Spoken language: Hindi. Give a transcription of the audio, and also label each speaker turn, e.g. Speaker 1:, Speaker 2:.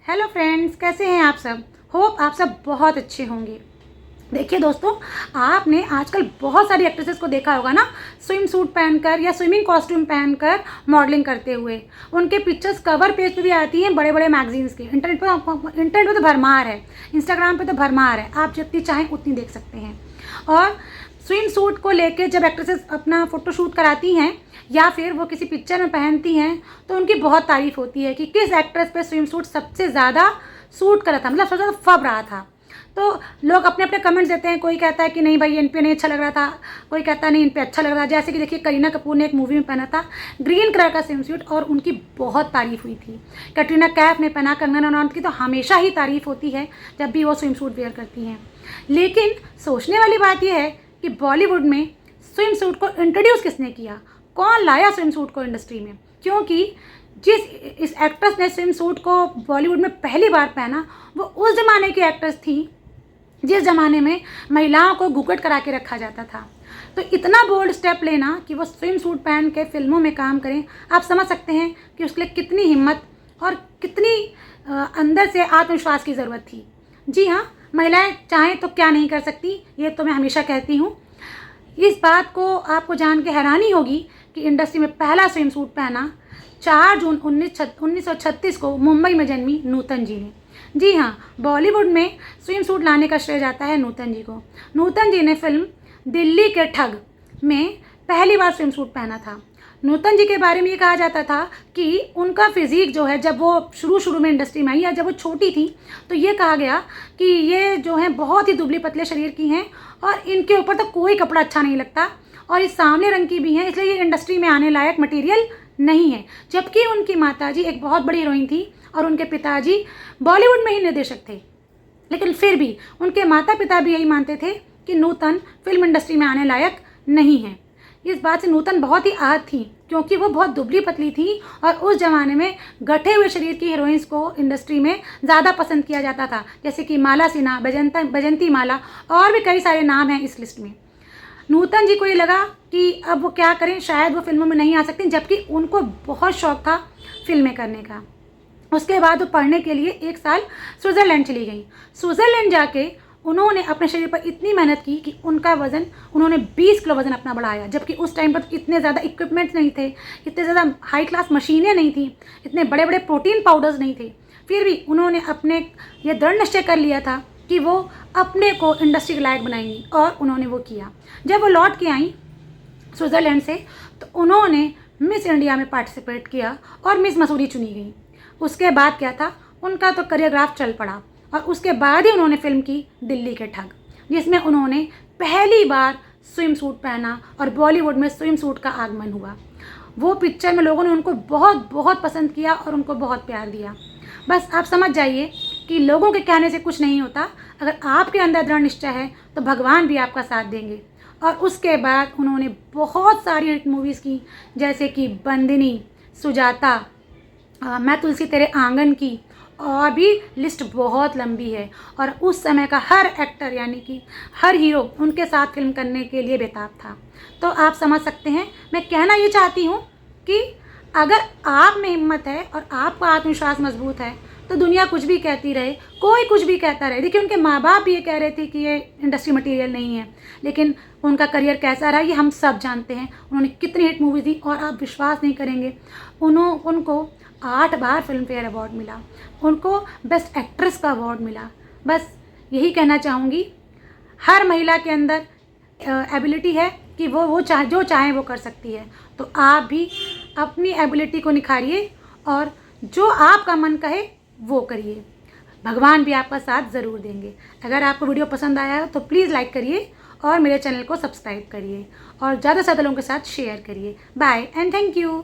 Speaker 1: हेलो फ्रेंड्स, कैसे हैं आप सब। होप आप सब बहुत अच्छे होंगे। देखिए दोस्तों, आपने आजकल बहुत सारी एक्ट्रेसेस को देखा होगा ना, स्विम सूट पहनकर या स्विमिंग कॉस्ट्यूम पहनकर मॉडलिंग करते हुए। उनके पिक्चर्स कवर पेज पे भी आती हैं बड़े बड़े मैगजीन्स के। इंटरनेट पे तो भरमार है, इंस्टाग्राम पे तो भरमार है, आप जितनी चाहें उतनी देख सकते हैं। और स्विम सूट को लेके जब एक्ट्रेसेस अपना फ़ोटोशूट कराती हैं या फिर वो किसी पिक्चर में पहनती हैं तो उनकी बहुत तारीफ़ होती है कि किस एक्ट्रेस पे स्विम सूट सबसे ज़्यादा सूट करा था, मतलब सबसे ज़्यादा फब रहा था। तो लोग अपने अपने कमेंट्स देते हैं। कोई कहता है कि नहीं भाई, इन पे नहीं अच्छा लग रहा था, कोई कहता है नहीं इन पे अच्छा लग रहा था। जैसे कि देखिए, करीना कपूर ने एक मूवी में पहना था ग्रीन कलर का स्विम सूट और उनकी बहुत तारीफ़ हुई थी। कैटरीना कैफ ने पहना, कंगना रनौत की तो हमेशा ही तारीफ़ होती है जब भी वो स्विम सूट वेयर करती हैं। लेकिन सोचने वाली बात यह है कि बॉलीवुड में स्विम सूट को इंट्रोड्यूस किसने किया, कौन लाया स्विम सूट को इंडस्ट्री में। क्योंकि इस एक्ट्रेस ने स्विम सूट को बॉलीवुड में पहली बार पहना, वो उस ज़माने की एक्ट्रेस थी जिस ज़माने में महिलाओं को घूंघट करा के रखा जाता था। तो इतना बोल्ड स्टेप लेना कि वो स्विम सूट पहन के फिल्मों में काम करें, आप समझ सकते हैं कि उसके लिए कितनी हिम्मत और कितनी अंदर से आत्मविश्वास की ज़रूरत थी। जी हाँ, महिलाएं चाहें तो क्या नहीं कर सकती, ये तो मैं हमेशा कहती हूँ। इस बात को आपको जान के हैरानी होगी कि इंडस्ट्री में पहला स्विम सूट पहना 4 जून 1936 को मुंबई में जन्मी नूतन जी ने। जी हाँ, बॉलीवुड में स्विम सूट लाने का श्रेय जाता है नूतन जी को। नूतन जी ने फिल्म दिल्ली के ठग में पहली बार स्विम सूट पहना था। नूतन जी के बारे में ये कहा जाता था कि उनका फिज़ीक जो है, जब वो शुरू में इंडस्ट्री में आई या जब वो छोटी थी तो ये कहा गया कि ये जो है बहुत ही दुबले पतले शरीर की हैं और इनके ऊपर तो कोई कपड़ा अच्छा नहीं लगता और इस सांवले रंग की भी हैं, इसलिए ये इंडस्ट्री में आने लायक मटेरियल नहीं है। जबकि उनकी माताजी एक बहुत बड़ी हीरोइन थी और उनके पिताजी बॉलीवुड में ही निर्देशक थे, लेकिन फिर भी उनके माता पिता भी यही मानते थे कि नूतन फिल्म इंडस्ट्री में आने लायक नहीं है। इस बात से नूतन बहुत ही आहत थी क्योंकि वो बहुत दुबली पतली थी और उस ज़माने में गठे हुए शरीर की हीरोइंस को इंडस्ट्री में ज़्यादा पसंद किया जाता था, जैसे कि माला सिन्हा, बैजंती माला और भी कई सारे नाम हैं इस लिस्ट में। नूतन जी को ये लगा कि अब वो क्या करें, शायद वो फिल्मों में नहीं आ सकती, जबकि उनको बहुत शौक़ था फिल्में करने का। उसके बाद वो पढ़ने के लिए 1 साल स्विट्ज़रलैंड चली गई। स्विट्ज़रलैंड जाके उन्होंने अपने शरीर पर इतनी मेहनत की कि उनका वज़न, उन्होंने 20 किलो वज़न अपना बढ़ाया। जबकि उस टाइम पर इतने ज़्यादा इक्विपमेंट्स नहीं थे, इतने ज़्यादा हाई क्लास मशीनें नहीं थी, इतने बड़े बड़े प्रोटीन पाउडर्स नहीं थे। फिर भी उन्होंने अपने ये दृढ़ निश्चय कर लिया था कि वो अपने को इंडस्ट्री के लायक बनाएंगी और उन्होंने वो किया। जब वो लौट के आई स्विट्ज़रलैंड से तो उन्होंने मिस इंडिया में पार्टिसिपेट किया और मिस मसूरी चुनी गई। उसके बाद क्या था, उनका तो करियर ग्राफ चल पड़ा और उसके बाद ही उन्होंने फिल्म की दिल्ली के ठग, जिसमें उन्होंने पहली बार स्विम सूट पहना और बॉलीवुड में स्विम सूट का आगमन हुआ। वो पिक्चर में लोगों ने उनको बहुत बहुत पसंद किया और उनको बहुत प्यार दिया। बस आप समझ जाइए कि लोगों के कहने से कुछ नहीं होता, अगर आपके अंदर दृढ़ निश्चय है तो भगवान भी आपका साथ देंगे। और उसके बाद उन्होंने बहुत सारी हिट मूवीज़ की, जैसे कि बंदिनी, सुजाता, मैं तुलसी तेरे आंगन की, और भी लिस्ट बहुत लंबी है। और उस समय का हर एक्टर यानी कि हर हीरो उनके साथ फिल्म करने के लिए बेताब था। तो आप समझ सकते हैं, मैं कहना ये चाहती हूँ कि अगर आप में हिम्मत है और आपका आत्मविश्वास मजबूत है तो दुनिया कुछ भी कहती रहे, कोई कुछ भी कहता रहे। देखिए, उनके माँ बाप भी ये कह रहे थे कि ये इंडस्ट्री मटेरियल नहीं है, लेकिन उनका करियर कैसा रहा ये हम सब जानते हैं। उन्होंने कितनी हिट मूवी दी और आप विश्वास नहीं करेंगे, उनको 8 बार फिल्म फेयर अवार्ड मिला, उनको बेस्ट एक्ट्रेस का अवार्ड मिला। बस यही कहना चाहूँगी, हर महिला के अंदर एबिलिटी है कि वो जो चाहे वो कर सकती है। तो आप भी अपनी एबिलिटी को निखारिए और जो आपका मन कहे वो करिए, भगवान भी आपका साथ ज़रूर देंगे। अगर आपको वीडियो पसंद आया हो तो प्लीज़ लाइक करिए और मेरे चैनल को सब्सक्राइब करिए और ज़्यादा से ज़्यादा लोगों के साथ शेयर करिए। Bye and thank you.